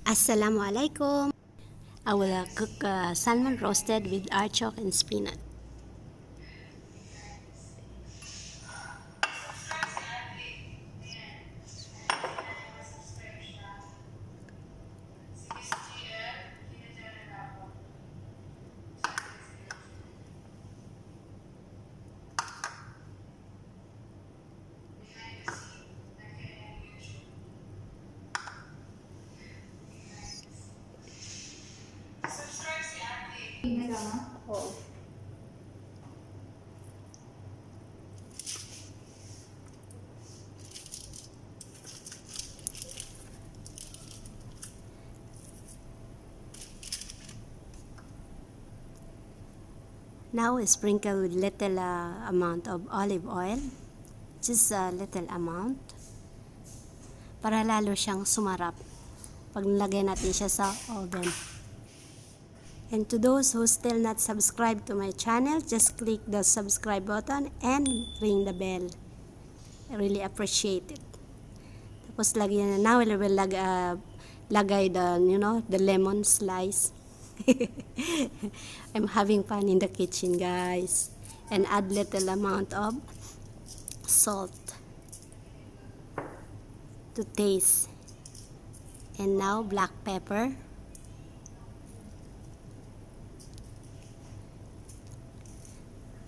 Asalamu Alaikum. I will cook salmon roasted with artichoke and spinach. Oh. Now sprinkle with little amount of olive oil, just a little amount, para lalo siyang sumarap pag nilagay natin siya sa oven. And to those who still not subscribed to my channel, just click the subscribe button and ring the bell. I really appreciate it. Tapos lagyan na, now I will lagay the lemon slice. I'm having fun in the kitchen, guys. And add little amount of salt to taste. And now black pepper.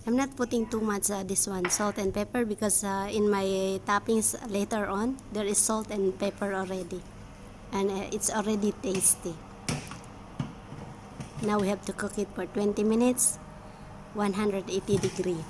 I'm not putting too much this one, salt and pepper, because in my toppings later on, there is salt and pepper already. And it's already tasty. Now we have to cook it for 20 minutes, 180 degrees.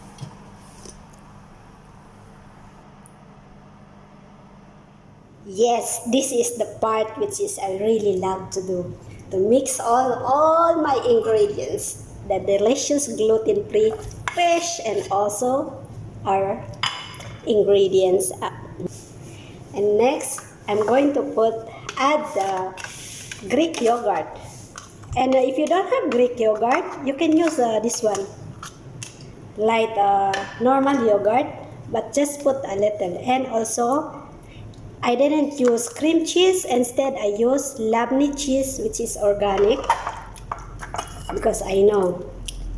Yes, this is the part which is I really love to do. To mix all my ingredients. The delicious gluten-free, fresh, and also our ingredients. And next, I'm going to add the Greek yogurt. And if you don't have Greek yogurt, you can use this one, like normal yogurt, but just put a little. And also, I didn't use cream cheese. Instead, I used LABNEH cheese, which is organic, because I know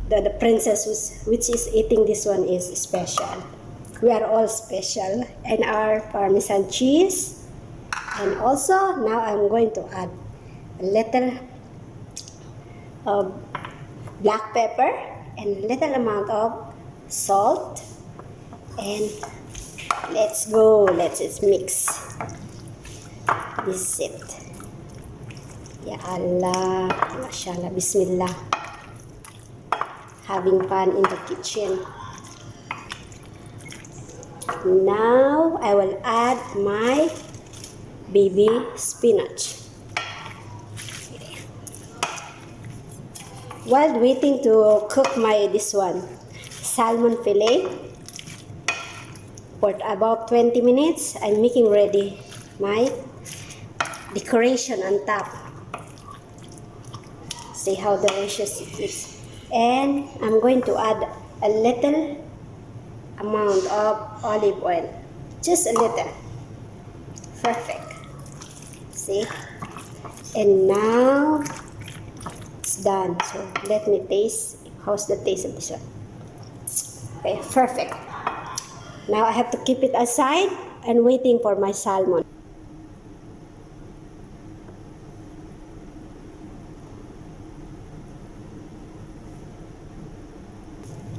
that the princess which is eating this one is special. We are all special. And our Parmesan cheese. And also, now I'm going to add a little black pepper and a little amount of salt. And let's go. Let's mix. This is it. Ya Allah, mashallah, bismillah. Having fun in the kitchen. Now I will add my baby spinach. While waiting to cook this one, salmon fillet, for about 20 minutes, I'm making ready my decoration on top. See how delicious it is. And I'm going to add a little amount of olive oil. Just a little. Perfect. See? And now it's done. So let me taste. How's the taste of this one? Okay, perfect. Now I have to keep it aside and waiting for my salmon.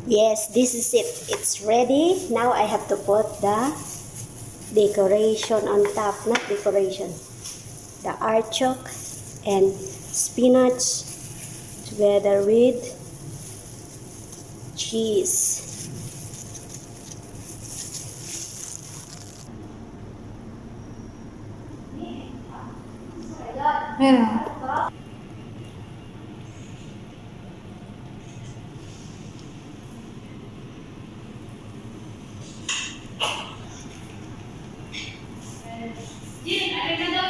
Yes, this is it. It's ready. Now I have to put the decoration on top. Not decoration. The artichoke and spinach together with cheese. Yeah. Gina,